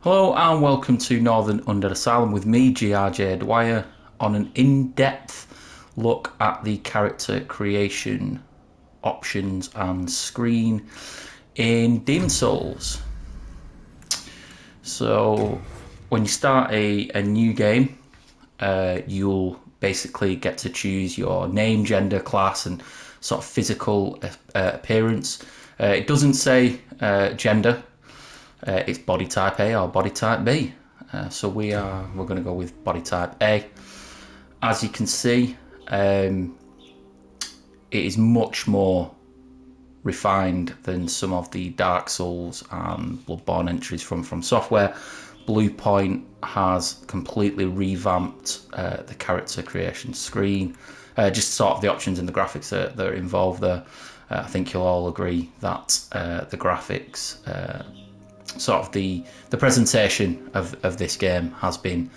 Hello and welcome to Northern Undead Asylum with me, GRJDwyer, on an in-depth look at the character creation options and screen in Demon Souls. So when you start a new game, you'll basically get to choose your name, gender, class and sort of physical appearance. It doesn't say gender. It's body type A or body type B. So we're going to go with body type A. As you can see, it is much more refined than some of the Dark Souls and Bloodborne entries from Software. Bluepoint has completely revamped the character creation screen. Just sort of the options and the graphics that are involved there. I think you'll all agree that the graphics, sort of the presentation of this game has been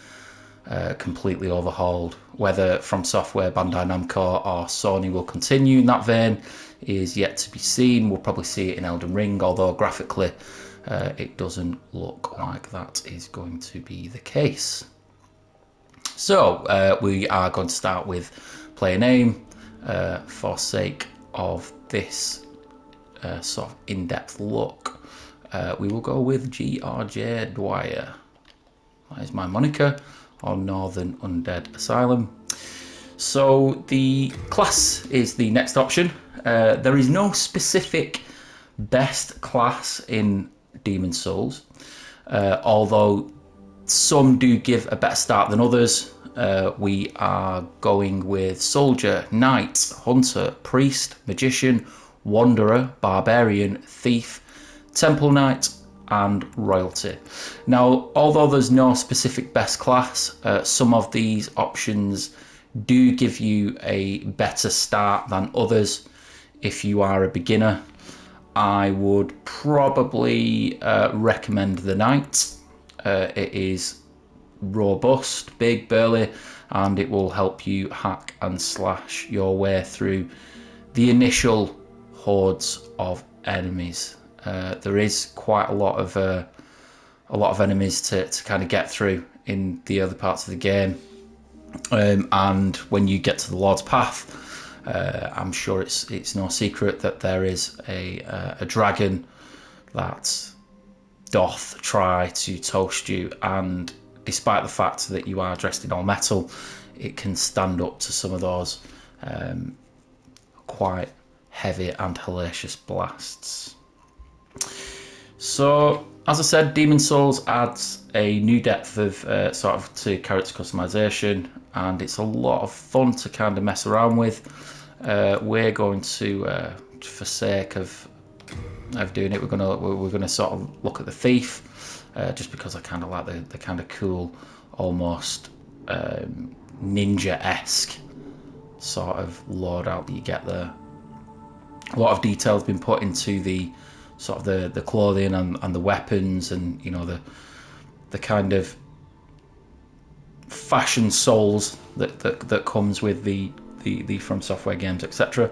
completely overhauled. Whether From Software, Bandai Namco or Sony will continue in that vein is yet to be seen. We'll probably see it in Elden Ring, although graphically it doesn't look like that is going to be the case. So we are going to start with player name for sake of this sort of in-depth look. We will go with GRJDwyer. That is my moniker on Northern Undead Asylum. So the class is the next option. There is no specific best class in Demon Souls, although some do give a better start than others. We are going with Soldier, Knight, Hunter, Priest, Magician, Wanderer, Barbarian, Thief, Temple Knight and Royalty. Now, although there's no specific best class, some of these options do give you a better start than others. If you are a beginner, I would probably recommend the Knight. It is robust, big, burly, and it will help you hack and slash your way through the initial hordes of enemies. There is quite a lot of enemies to kind of get through in the other parts of the game, and when you get to the Lord's Path, I'm sure it's no secret that there is a dragon that doth try to toast you, and despite the fact that you are dressed in all metal, it can stand up to some of those quite heavy and hellacious blasts. So, as I said, Demon Souls adds a new depth of sort of to character customization, and it's a lot of fun to kind of mess around with. We're going to, for sake of doing it, we're gonna sort of look at the Thief, just because I kind of like the kind of cool, almost ninja-esque sort of loadout that you get there. A lot of detail has been put into the sort of the clothing and the weapons, and you know the kind of fashion souls that comes with the From Software games, etc.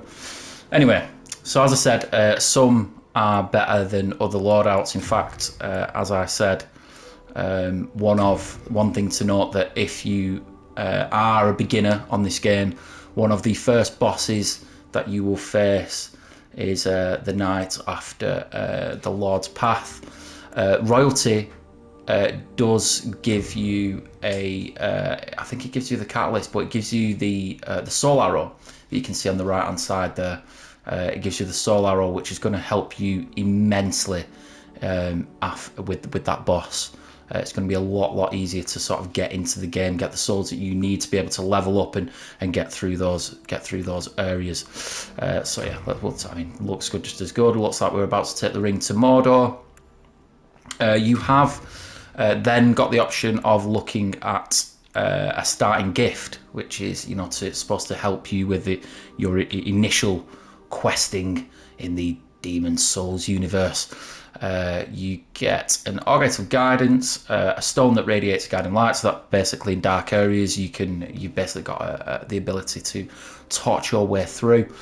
Anyway, so as I said, some are better than other loadouts. In fact, as I said, one thing to note, that if you are a beginner on this game, one of the first bosses that you will face is the Knight after the Lord's Path. Royalty does give you I think it gives you the catalyst, but it gives you the soul arrow that you can see on the right hand side there. It gives you the soul arrow, which is going to help you immensely with that boss. It's going to be a lot easier to sort of get into the game, get the souls that you need to be able to level up and get through those areas. So yeah, I mean, looks good, just as good. Looks like we're about to take the ring to Mordor. You have then got the option of looking at a starting gift, which is supposed to help you with your initial questing in the Demon Souls universe. You get an Augate of Guidance, a stone that radiates guiding light, so that basically in dark areas you've basically got the ability to torch your way through.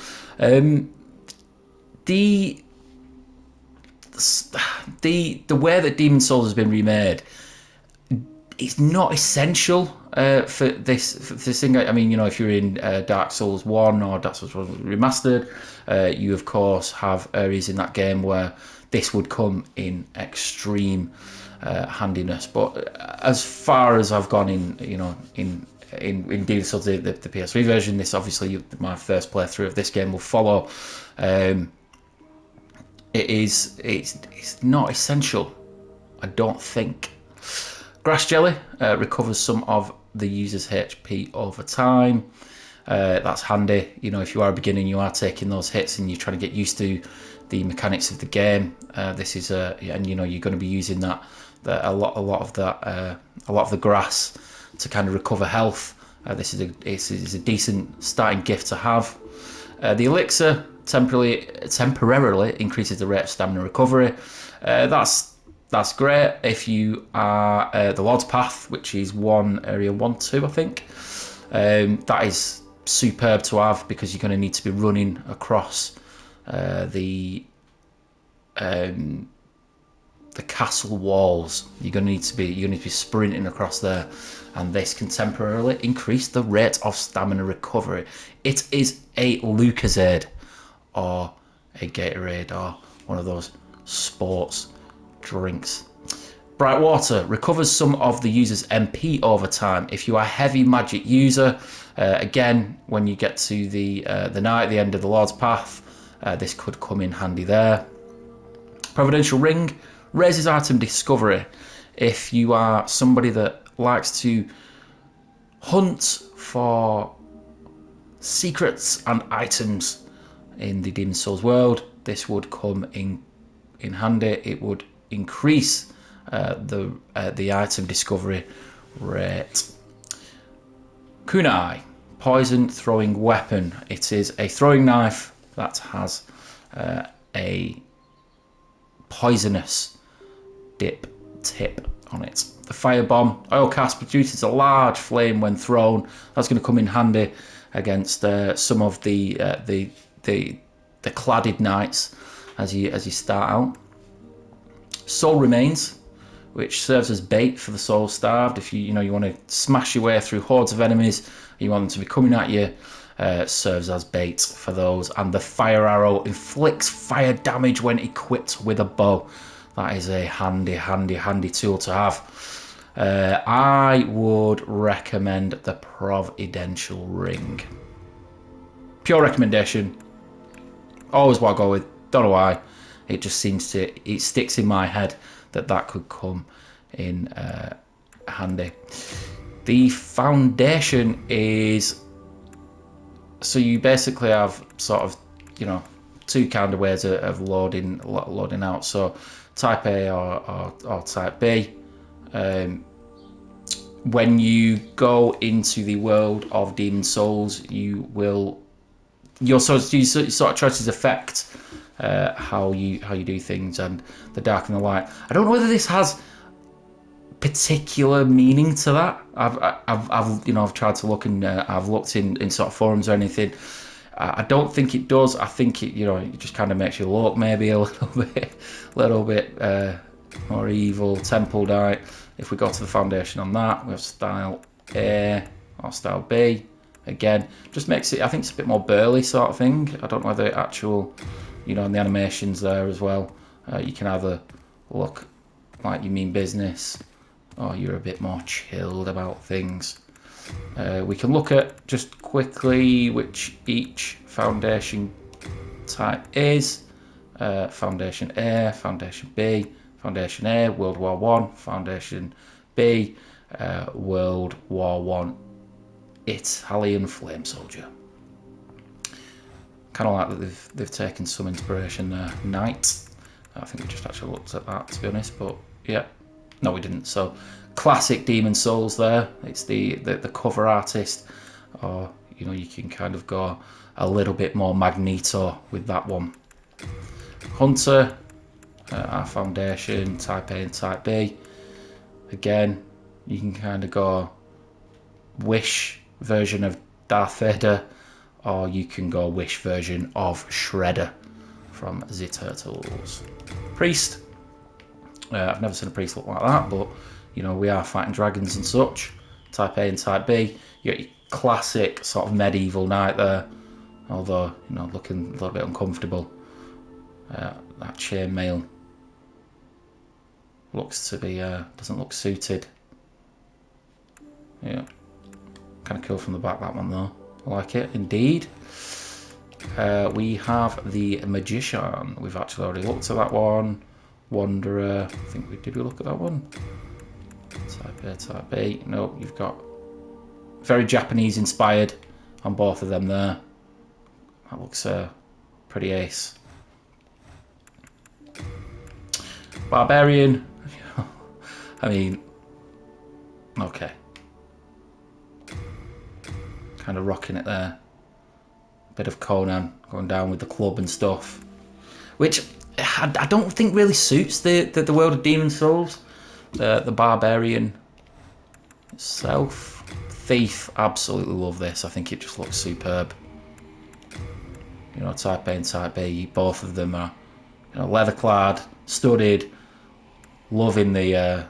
The the way that Demon Souls has been remade, it's not essential for this thing. I mean, you know, if you're in Dark Souls 1 or Dark Souls 1 Remastered, you of course have areas in that game where this would come in extreme handiness. But as far as I've gone in, you know, in Demon Souls, the PS3 version, this obviously my first playthrough of this game will follow. It's not essential, I don't think. Grass Jelly recovers some of the user's HP over time. That's handy. You know, if you are a beginner and you are taking those hits and you're trying to get used to the mechanics of the game, this is and you know you're going to be using a lot of the grass to kind of recover health. This is a decent starting gift to have. The elixir temporarily increases the rate of stamina recovery. That's great if you are the Lord's Path, which is area 1-2, I think. That is superb to have because you're going to need to be running across the castle walls. You're going to need to be sprinting across there, and this can temporarily increase the rate of stamina recovery. It is a Lucozade or a Gatorade or one of those sports drinks. Bright Water recovers some of the user's MP over time. If you are a heavy magic user, again, when you get to the night at the end of the Lord's Path, this could come in handy there. Providential Ring raises item discovery. If you are somebody that likes to hunt for secrets and items in the Demon Souls world, this would come in handy. It would increase the item discovery rate. Kunai, poison throwing weapon. It is a throwing knife that has a poisonous dip tip on it. The firebomb oil cast produces a large flame when thrown. That's going to come in handy against some of the cladded knights as you start out. Soul Remains, which serves as bait for the soul starved. If you want to smash your way through hordes of enemies, you want them to be coming at you, serves as bait for those. And the fire arrow inflicts fire damage when equipped with a bow. That is a handy tool to have. I would recommend the Providential Ring. Pure recommendation. Always what I go with. Don't know why. It just it sticks in my head that could come in handy. The foundation is, so you basically have sort of, two kind of ways of loading out. So type A or type B. When you go into the world of Demon Souls, your sort of choices affect how you do things, and the dark and the light. I don't know whether this has particular meaning to that. I've tried to look and I've looked in sort of forums or anything. I don't think it does. I think it it just kind of makes you look maybe a little bit more evil. Temple Knight. If we go to the foundation on that, we have style A or style B. Again, just makes it, I think it's a bit more burly sort of thing. I don't know whether actual, and the animations there as well. You can either look like you mean business or you're a bit more chilled about things. We can look at just quickly which each foundation type is. Foundation A, Foundation B, Foundation A, World War One, Foundation B, World War One, Italian Flame Soldier. Kind of like that they've taken some inspiration there. Knight. I think we just actually looked at that, to be honest, but yeah, no we didn't. So classic Demon Souls there. It's the cover artist, or you can kind of go a little bit more Magneto with that one. Hunter, our foundation, type A and type B. Again, you can kind of go Wish version of Darth Vader, or you can go Wish version of Shredder from the Turtles. Priest. I've never seen a priest look like that, but you know, we are fighting dragons and such. Type A and Type B. You got your classic sort of medieval knight there, although, you know, looking a little bit uncomfortable. That chainmail looks to be doesn't look suited. Yeah, kind of cool from the back, that one though. I like it indeed. We have the Magician. We've actually already looked at that one. Wanderer. I think did we look at that one? Type A, Type B. No, you've got very Japanese inspired on both of them there. That looks pretty ace. Barbarian. I mean, okay. Kind of rocking it there. Bit of Conan going down with the club and stuff, which I don't think really suits the world of Demon Souls. The Barbarian itself. Thief, absolutely love this. I think it just looks superb. You know, Type A and Type B, both of them are, you know, leather clad, studded. Loving the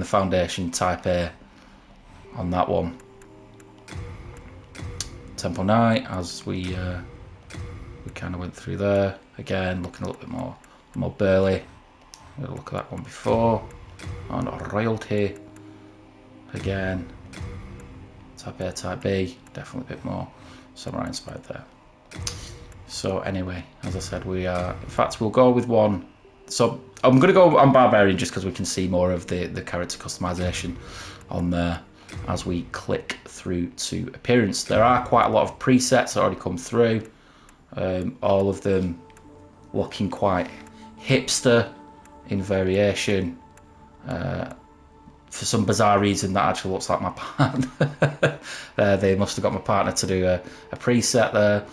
foundation Type A on that one. Temple Knight, as we kind of went through there. Again, looking a little bit more burly. We had a look at that one before. And Royalty. Again, Type A, Type B, definitely a bit more samurai inspired there. So anyway, as I said, we are, in fact, we'll go with one. So I'm going to go on Barbarian just because we can see more of the character customization on there as we click through to appearance. There are quite a lot of presets that already come through. All of them looking quite hipster in variation. For some bizarre reason, that actually looks like my partner. They must have got my partner to do a preset there.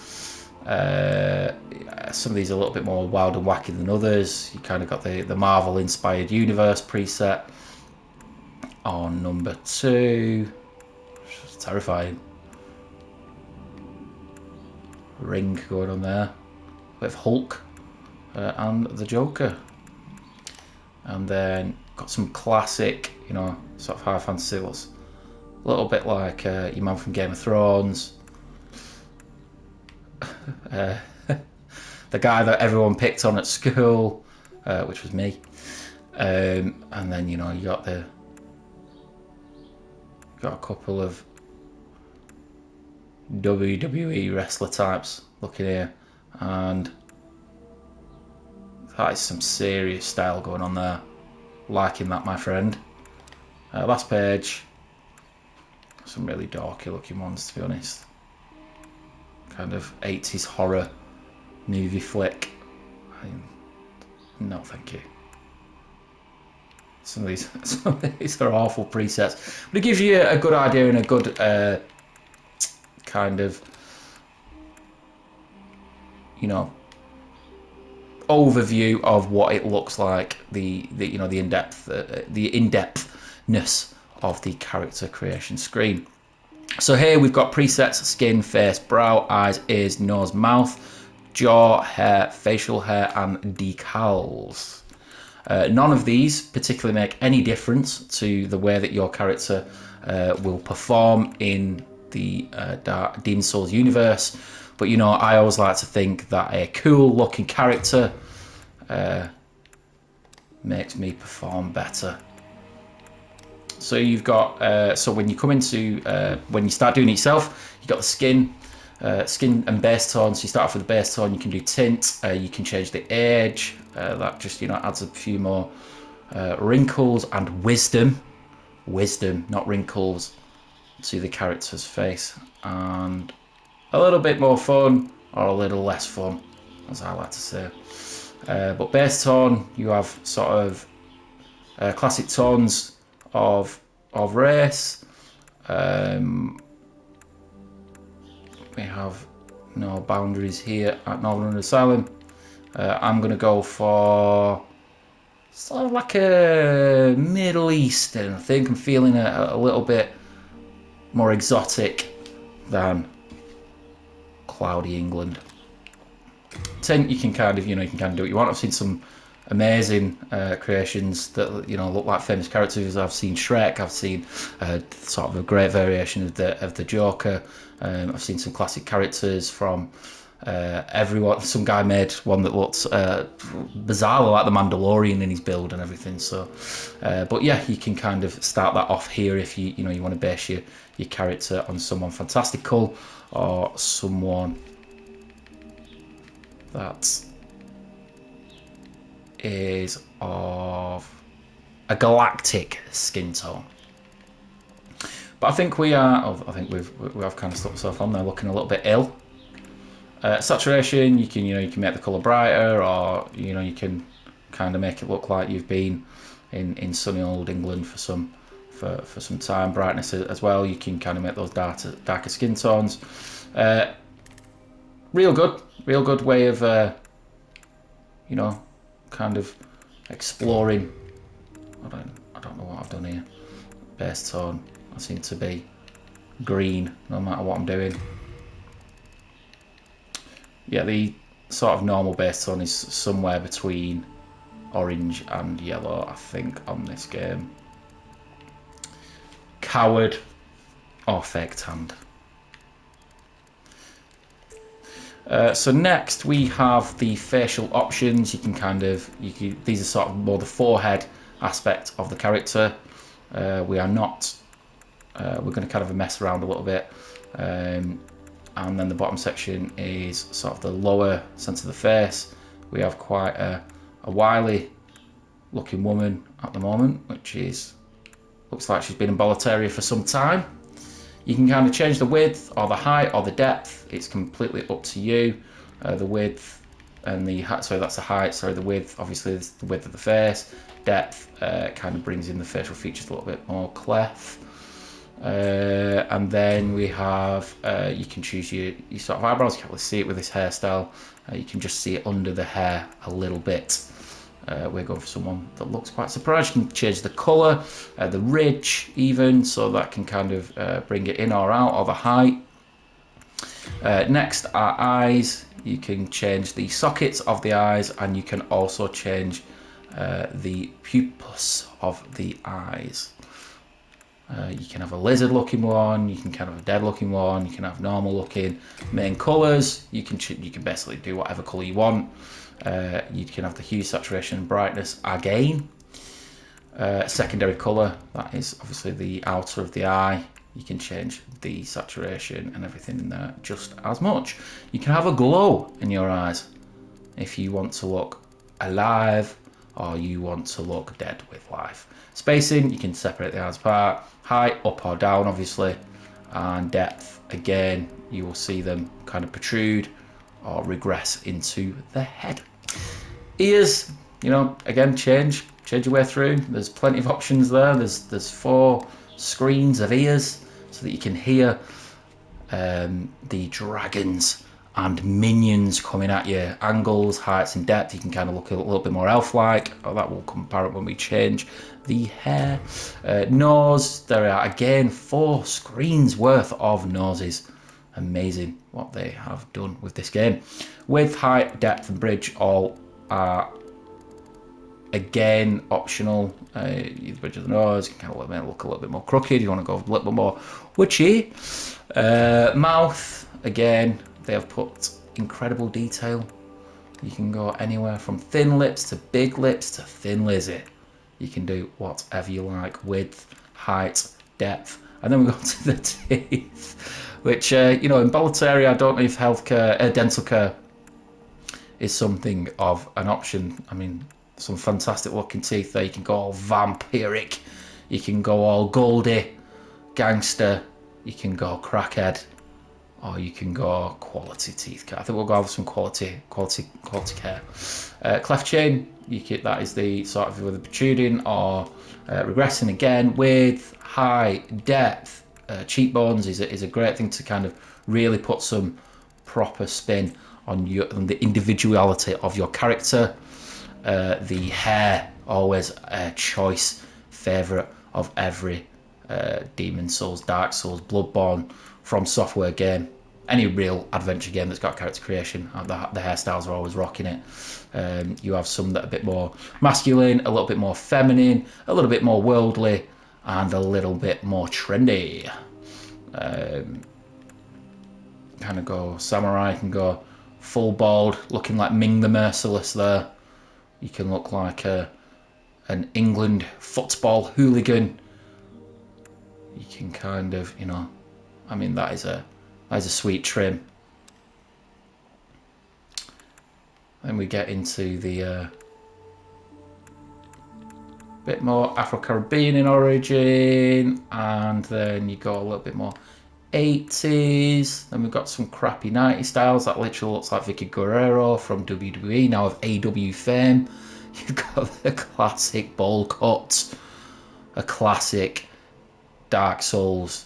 Some of these are a little bit more wild and wacky than others. You kind of got the Marvel inspired universe preset on number 2. It's terrifying. Ring going on there with Hulk and the Joker. And then got some classic, you know, sort of high fantasy looks a little bit like your man from Game of Thrones. The guy that everyone picked on at school, which was me. And then, you know, you got a couple of WWE wrestler types looking here, and that is some serious style going on there. Liking that, my friend. Last page. Some really dorky looking ones, to be honest. Kind of 80s horror movie flick. No, thank you. Some of these are awful presets, but it gives you a good idea and a good kind of, you know, overview of what it looks like. The you know, the in-depthness of the character creation screen. So here we've got presets: skin, face, brow, eyes, ears, nose, mouth, jaw, hair, facial hair, and decals. None of these particularly make any difference to the way that your character will perform in the Demon Souls universe. But, you know, I always like to think that a cool looking character makes me perform better. So you've got, so when you come into, when you start doing it yourself, you've got the skin and base tone. So you start off with the base tone, you can do tint, you can change the age, that just, you know, adds a few more wrinkles and wisdom, not wrinkles, to the character's face, and a little bit more fun or a little less fun, as I like to say. But base tone, you have sort of classic tones of race. We have no boundaries here at Northern Asylum. I'm going to go for sort of like a Middle Eastern. I think I'm feeling a little bit more exotic than cloudy England. tint, you can kind of, you know, you can kind of do what you want. I've seen some amazing creations that, you know, look like famous characters. I've seen Shrek. I've seen sort of a great variation of the Joker. I've seen some classic characters from everyone. Some guy made one that looks bizarrely like the Mandalorian in his build and everything. So, but yeah, you can kind of start that off here if you want to base your character on someone fantastical or someone that is of a galactic skin tone. But I think we are. Oh, I think we have kind of stuck ourselves on there, looking a little bit ill. Saturation, you can make the color brighter, or you can kind of make it look like you've been in sunny old England for some time. Brightness as well, you can kind of make those darker skin tones. Real good way of kind of exploring. I don't know what I've done here. Base tone, I seem to be green no matter what I'm doing. Yeah, the sort of normal base tone is somewhere between orange and yellow, I think, on this game. Coward or fake tanned. So next we have the facial options. You can these are sort of more the forehead aspect of the character. We're going to kind of mess around a little bit. And then the bottom section is sort of the lower centre of the face. We have quite a wily looking woman at the moment, which looks like she's been in Boletaria for some time. You can kind of change the width or the height or the depth. It's completely up to you. The width and the height, sorry, that's the height. Sorry, the width, obviously, is the width of the face. Depth kind of brings in the facial features a little bit more clef. And then we have, you can choose your sort of eyebrows. You can't really see it with this hairstyle. You can just see it under the hair a little bit. We're going for someone that looks quite surprised. You can change the colour, the ridge even, so that can kind of bring it in or out, or the height. Next are eyes. You can change the sockets of the eyes, and you can also change the pupils of the eyes. You can have a lizard looking one, you can kind of have a dead looking one, you can have normal looking. Main colours, you can basically do whatever colour you want. You can have the hue, saturation and brightness again. Secondary colour, that is obviously the outer of the eye. You can change the saturation and everything in there just as much. You can have a glow in your eyes if you want to look alive or you want to look dead with life. Spacing, you can separate the eyes apart. Height, up or down, obviously. And depth, again, you will see them kind of protrude or regress into the head. Ears, again, change your way through. There's plenty of options there. There's 4 screens of ears so that you can hear the dragons and minions coming at you. Angles, heights and depth, you can kind of look a little bit more elf-like. Oh, that will come apparent when we change the hair. Nose, there are again 4 screens worth of noses. Amazing what they have done with this game. Width, height, depth and bridge all are again optional. The bridge of the nose, you can kind of make it look a little bit more crooked. You want to go a little bit more witchy. Mouth, again, they have put incredible detail. You can go anywhere from thin lips to big lips to thin lizzy. You can do whatever you like. Width, height, depth. And then we go to the teeth, which, in Boletaria, I don't know if dental care is something of an option. I mean, some fantastic looking teeth there. You can go all vampiric. You can go all Goldie, gangster. You can go crackhead. Or you can go quality teeth care. I think we'll go with some quality care. Cleft chin, that is the sort of with the protruding or regressing again. Width, height, depth, cheekbones is a great thing to kind of really put some proper spin on the individuality of your character. The hair, always a choice favourite of every Demon Souls, Dark Souls, Bloodborne From Software game. any real adventure game that's got character creation, the hairstyles are always rocking it. You have some that are a bit more masculine, a little bit more feminine, a little bit more worldly, and a little bit more trendy. Kind of go samurai, can go full bald, looking like Ming the Merciless there. You can look like an England football hooligan. You can kind of, you know, I mean, that is a sweet trim. Then we get into the bit more Afro-Caribbean in origin, and then you go a little bit more 80s. Then we've got some crappy 90s styles that literally looks like Vicky Guerrero from WWE, now of AW fame. You've got the classic bowl cut, a classic Dark Souls-esque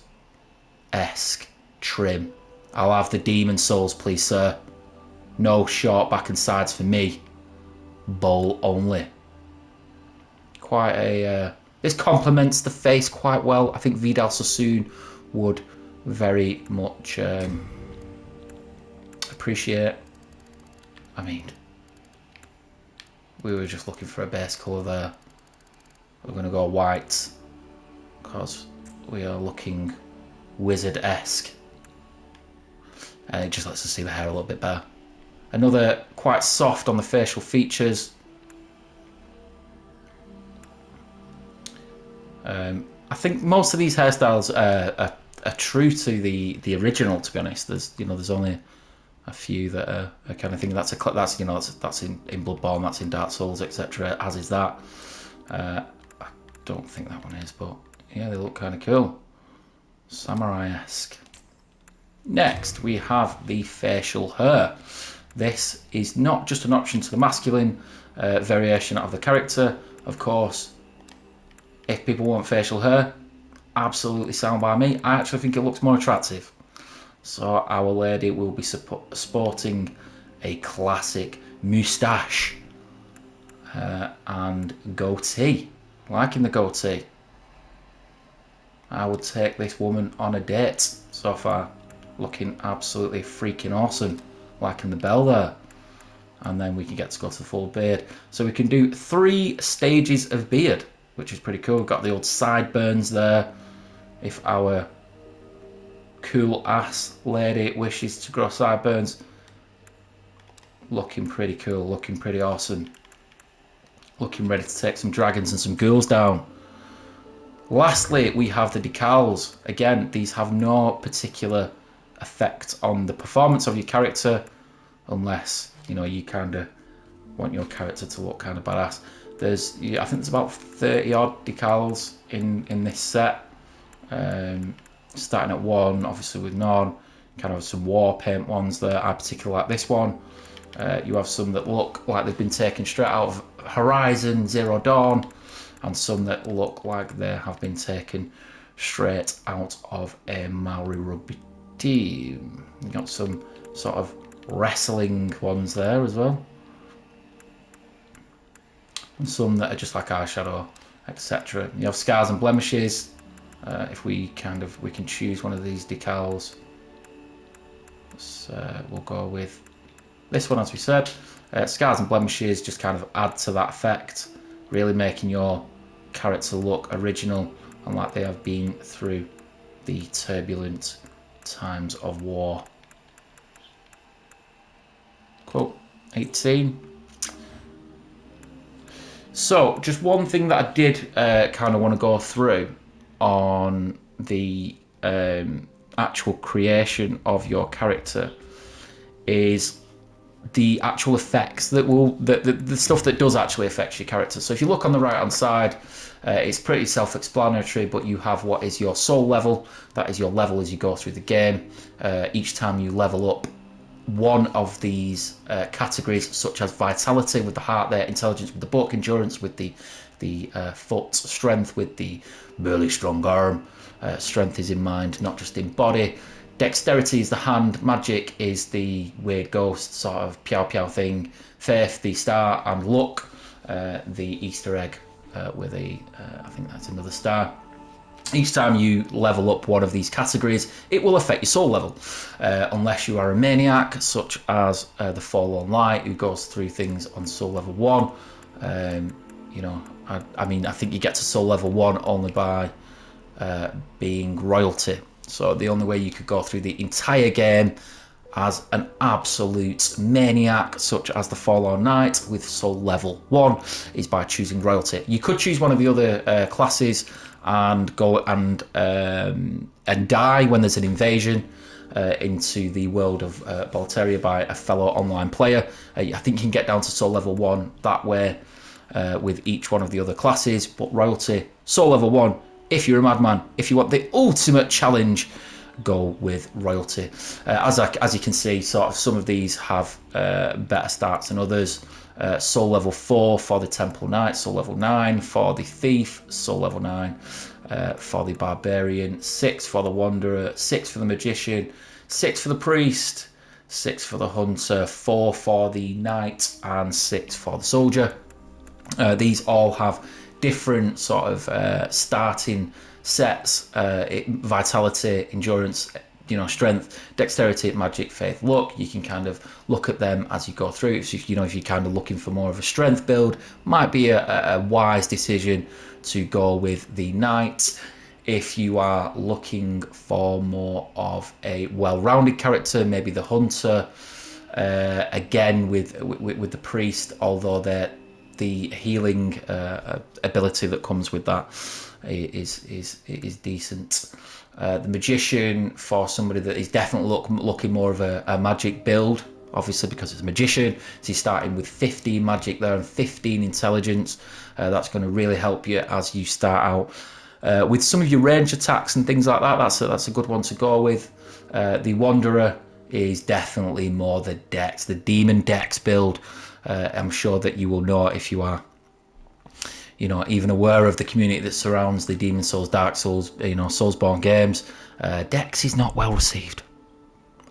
trim. I'll have the Demon Souls, please, sir. No short back and sides for me. Bowl only. Quite a... this complements the face quite well. I think Vidal Sassoon would very much appreciate. I mean, we were just looking for a base colour there. We're going to go white because we are looking wizard-esque. And it just lets us see the hair a little bit better. Another quite soft on the facial features. I think most of these hairstyles are true to the original. To be honest, there's only a few that are kind of thing. That's in Bloodborne, that's in Dark Souls, etc. As is that. I don't think that one is, but yeah, they look kind of cool, samurai-esque. Next, we have the facial hair. This is not just an option to the masculine variation of the character. Of course, if people want facial hair, absolutely sound by me. I actually think it looks more attractive. So our lady will be sporting a classic moustache and goatee. Liking the goatee. I would take this woman on a date so far. Looking absolutely freaking awesome. Liking the bell there. And then we can get to go to the full beard. So we can do 3 stages of beard, which is pretty cool. We've got the old sideburns there. If our cool ass lady wishes to grow sideburns. Looking pretty cool, looking pretty awesome. Looking ready to take some dragons and some ghouls down. Lastly, we have the decals. Again, these have no particular effect on the performance of your character, unless, you know, you kind of want your character to look kind of badass. There's, I think there's about 30 odd decals in this set. Starting at 1, obviously with none. Kind of some war paint ones there. I particularly like this one. You have some that look like they've been taken straight out of Horizon Zero Dawn, and some that look like they have been taken straight out of a Maori rugby team. You got some sort of wrestling ones there as well, and some that are just like eyeshadow, etc. You have scars and blemishes. If we can choose one of these decals. So we'll go with this one, as we said. Scars and blemishes just kind of add to that effect, really making your character look original and like they have been through the turbulent times of war. Cool. 18. So just one thing that I did kind of want to go through on the actual creation of your character is the actual effects that will the stuff that does actually affect your character. So if you look on the right hand side, it's pretty self-explanatory, but you have what is your soul level. That is your level as you go through the game. Each time you level up one of these categories, such as vitality with the heart there, intelligence with the book, endurance with the foot, strength with the burly strong arm. Strength is in mind, not just in body. Dexterity is the hand, magic is the weird ghost sort of piao piao thing, faith the star, and luck the Easter egg with a I think that's another star. Each time you level up one of these categories, it will affect your soul level, unless you are a maniac, such as the Forlorn Light, who goes through things on soul level 1. You know, I mean, I think you get to soul level 1 only by being royalty. So the only way you could go through the entire game as an absolute maniac, such as the Forlorn Knight with soul level 1, is by choosing royalty. You could choose one of the other classes and go and die when there's an invasion into the world of Bolteria by a fellow online player. I think you can get down to soul level 1 that way with each one of the other classes, but royalty, soul level 1. If you're a madman, if you want the ultimate challenge, go with royalty. As you can see, sort of some of these have better starts than others. Soul level 4 for the Temple Knight, soul level 9 for the Thief, soul level 9 for the Barbarian, 6 for the Wanderer, 6 for the Magician, 6 for the Priest, 6 for the Hunter, 4 for the Knight, and 6 for the Soldier. These all have different sort of starting sets: vitality, endurance, strength, dexterity, magic, faith, luck. You can kind of look at them as you go through. So if you're kind of looking for more of a strength build, might be a wise decision to go with the Knight. If you are looking for more of a well-rounded character, maybe the Hunter. Again, with the Priest, although the healing ability that comes with that is decent. The Magician, for somebody that is definitely looking more of a magic build, obviously because it's a magician, so he's starting with 15 magic there and 15 intelligence. That's going to really help you as you start out with some of your range attacks and things like that. That's a good one to go with. The Wanderer is definitely more the dex, the demon dex build. I'm sure that you will know if you are, even aware of the community that surrounds the Demon Souls, Dark Souls, Soulsborne games. Dex is not well received.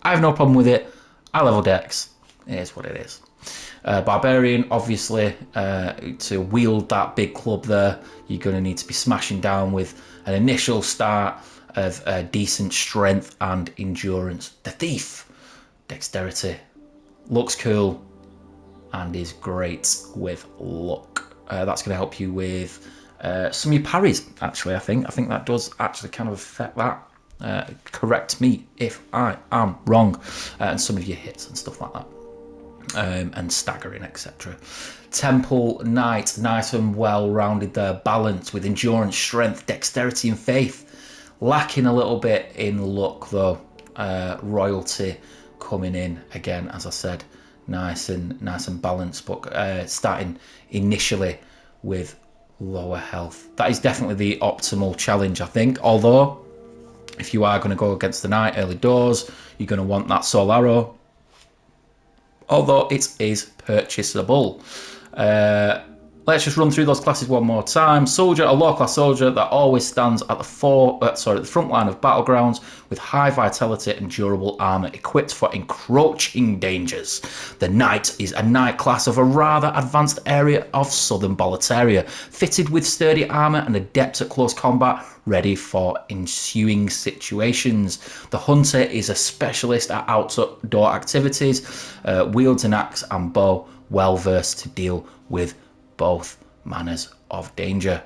I have no problem with it. I level Dex. It is what it is. Barbarian, obviously, to wield that big club there, you're going to need to be smashing down with an initial start of decent strength and endurance. The Thief, dexterity, looks cool, and is great with luck. That's going to help you with some of your parries, actually. I think that does actually kind of affect that. Correct me if I am wrong. And some of your hits and stuff like that. And staggering, etc. Temple Knight, nice and well-rounded there. Balance with endurance, strength, dexterity and faith. Lacking a little bit in luck, though. Royalty coming in, again, as I said. Nice and balanced, but starting initially with lower health. That is definitely the optimal challenge, I think. Although, if you are going to go against the Knight early doors, you're going to want that Soul Arrow. Although it is purchasable. Let's just run through those classes one more time. Soldier, a low-class soldier that always stands at the front line of battlegrounds with high vitality and durable armor, equipped for encroaching dangers. The Knight is a knight class of a rather advanced area of southern Bolteria, fitted with sturdy armor and adept at close combat, ready for ensuing situations. The Hunter is a specialist at outdoor activities, wields an axe and bow, well versed to deal with both manners of danger.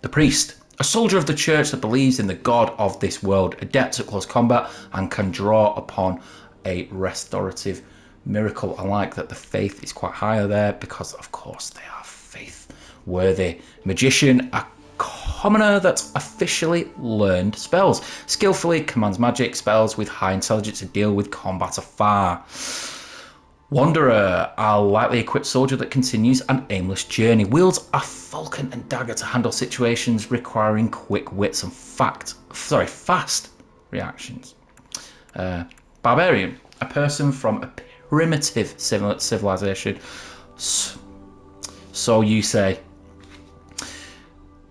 The Priest, a soldier of the church that believes in the God of this world, adept at close combat and can draw upon a restorative miracle. I like that the faith is quite higher there because, of course, they are faith worthy. Magician, a commoner that officially learned spells, skillfully commands magic spells with high intelligence to deal with combat afar. Wanderer, a lightly equipped soldier that continues an aimless journey, wields a falcon and dagger to handle situations requiring quick wits and fast reactions. Barbarian, a person from a primitive civilization, so you say.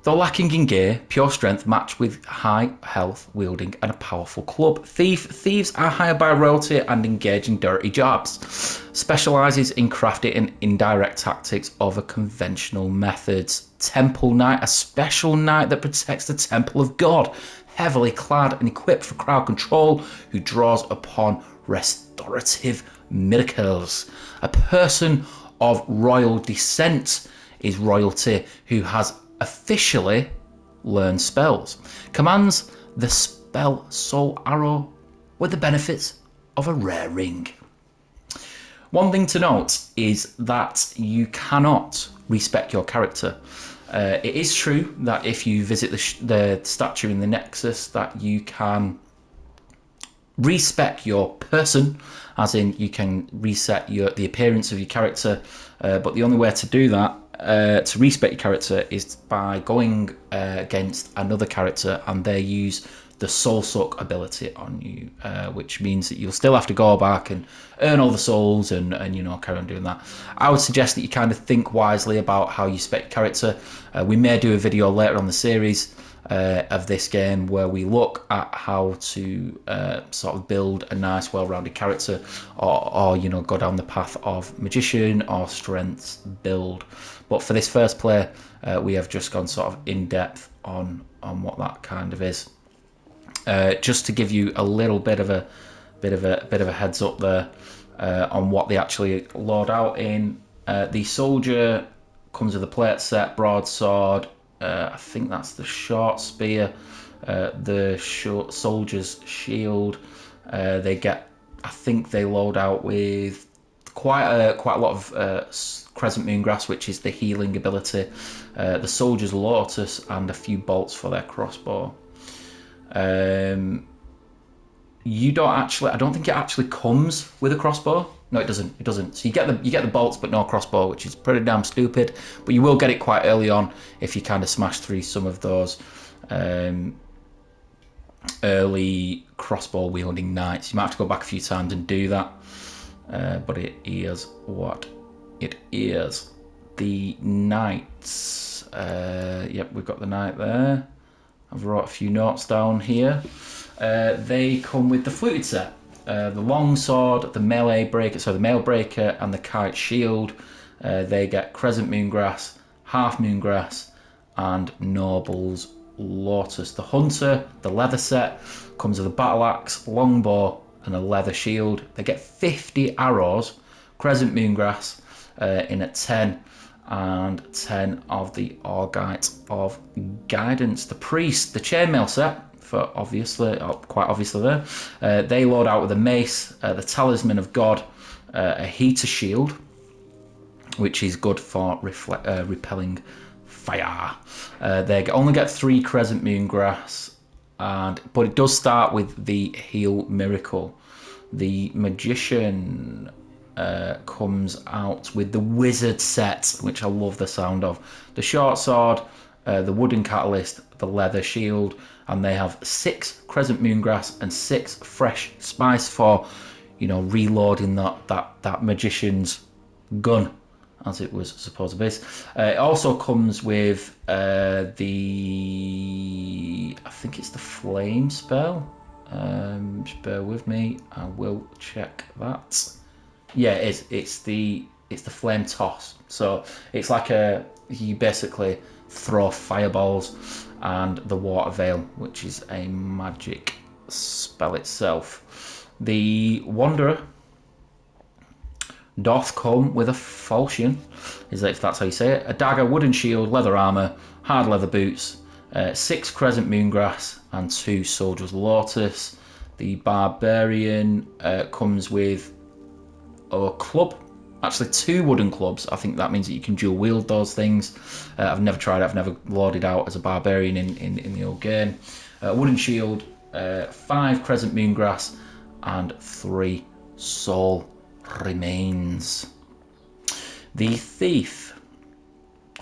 Though lacking in gear, pure strength matched with high health, wielding, and a powerful club. Thieves are hired by royalty and engage in dirty jobs. Specialises in crafty and indirect tactics over conventional methods. Temple Knight, a special knight that protects the Temple of God. Heavily clad and equipped for crowd control, who draws upon restorative miracles. A person of royal descent is royalty who has officially learned spells. Commands the spell Soul Arrow with the benefits of a rare ring. One thing to note is that you cannot respec your character. It is true that if you visit the statue in the Nexus, that you can respec your person, as in you can reset the appearance of your character, but the only way to do that, to respec your character, is by going against another character and they use the Soul Suck ability on you, which means that you'll still have to go back and earn all the souls and you know, carry on doing that. I would suggest that you kind of think wisely about how you spec your character. We may do a video later on the series of this game where we look at how to sort of build a nice well-rounded character, or you know, go down the path of magician or strengths build. But for this first play, we have just gone sort of in depth on what that kind of is. Just to give you a little bit of a heads up there on what they actually load out in. The soldier comes with a plate set, broadsword. I think that's the short spear. The short soldier's shield. They get. I think they load out with quite a lot of Crescent Moongrass, which is the healing ability. The soldier's lotus and a few bolts for their crossbow. You don't actually. I don't think it actually comes with a crossbow. No, it doesn't. It doesn't. So you get the bolts, but no crossbow, which is pretty damn stupid. But you will get it quite early on if you kind of smash through some of those early crossbow wielding knights. You might have to go back a few times and do that. But it is what it is. The knights. Yep, we've got the knight there. I've wrote a few notes down here. They come with the fluted set. The long sword, the melee breaker, so the mail breaker and the kite shield. They get Crescent Moongrass, Half Moongrass, and Noble's Lotus. The hunter, the leather set, comes with a battle axe, longbow, and a leather shield. They get 50 arrows, Crescent Moongrass in at 10, and 10 of the Orgite of Guidance. The priest, the chainmail set, for quite obviously there. They load out with a mace, the Talisman of God, a heater shield, which is good for repelling fire. They only get 3 Crescent Moongrass, but it does start with the Heal Miracle. The magician comes out with the wizard set, which I love the sound of. The short sword, the wooden catalyst, the leather shield, and they have 6 Crescent Moongrass and 6 fresh spice for, you know, reloading that magician's gun, as it was supposed to be. It also comes with I think it's the flame spell. Just bear with me, I will check that. Yeah, it is. It's the flame toss. So it's like you basically throw fireballs, and the water veil, which is a magic spell itself. The wanderer doth come with a falchion, if that's how you say it, a dagger, wooden shield, leather armor, hard leather boots, 6 Crescent Moongrass, and 2 Soldier's Lotus. The barbarian comes with a club, actually 2 wooden clubs. I think that means that you can dual wield those things. I've never tried it. I've never loaded out as a barbarian in the old game. Wooden shield, 5 Crescent Moongrass, and 3 Soul Remains. The thief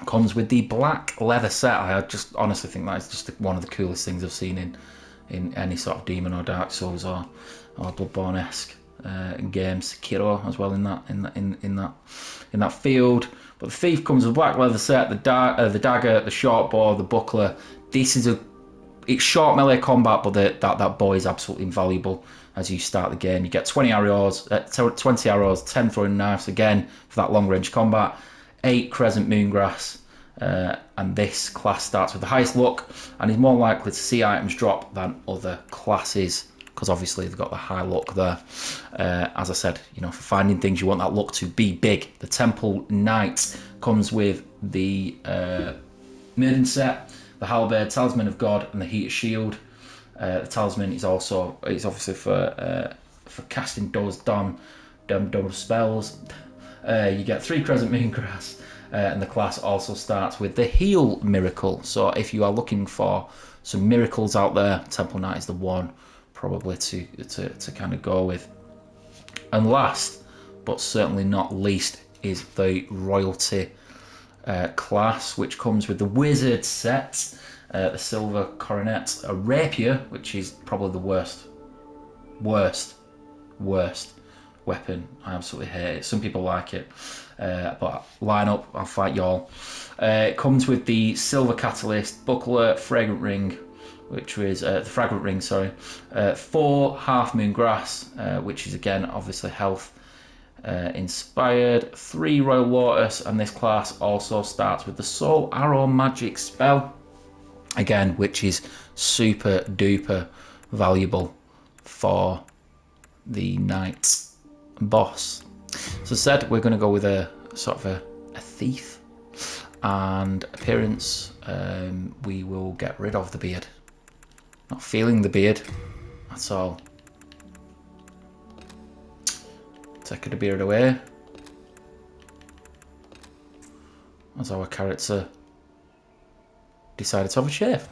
comes with the black leather set. I just honestly think that is just one of the coolest things I've seen in any sort of Demon or Dark Souls or Bloodborne-esque games, Sekiro as well in that field. But the thief comes with a black leather set, the dagger, the short bow, the buckler. This is it's short melee combat, but that bow is absolutely invaluable as you start the game. You get 20 arrows, 10 throwing knives again for that long range combat, 8 crescent moongrass, and this class starts with the highest luck and is more likely to see items drop than other classes because obviously they've got the high luck there. As I said, you know, for finding things you want that luck to be big. The Temple Knight comes with the Maiden set, the Halberd, Talisman of God, and the Heated Shield. The Talisman is obviously for casting those dumb spells. You get 3 Crescent Moongrass, and the class also starts with the Heal Miracle. So if you are looking for some miracles out there, Temple Knight is the one probably to kind of go with. And last, but certainly not least, is the Royalty class, which comes with the Wizard set, the Silver Coronet, a Rapier, which is probably the worst weapon. I absolutely hate it. Some people like it, but line up, I'll fight y'all. It comes with the Silver Catalyst, Buckler, Fragrant Ring, which was the Fragrant Ring, sorry, 4 Half Moon Grass, which is again obviously health inspired, 3 Royal Lotus, and this class also starts with the Soul Arrow magic spell, again, which is super duper valuable for the Knight boss. So said, we're going to go with a sort of a thief, and appearance, we will get rid of the beard. Not feeling the beard at all. Take the beard away as our character decided to have a shave.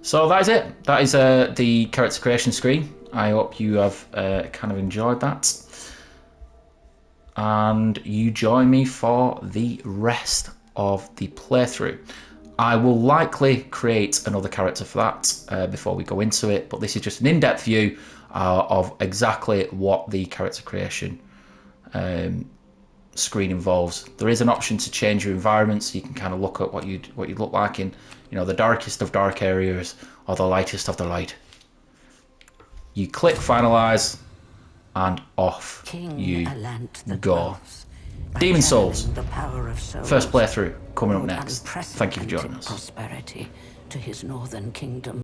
So that is it. That is the character creation screen. I hope you have kind of enjoyed that, and you join me for the rest of the playthrough. I will likely create another character for that before we go into it, but this is just an in-depth view of exactly what the character creation screen involves. There is an option to change your environment, so you can kind of look at what you'd look like in, you know, the darkest of dark areas or the lightest of the light. You click finalize, and off you go. Demon Souls, first playthrough coming up next. Thank you for joining us. Prosperity to his northern kingdom.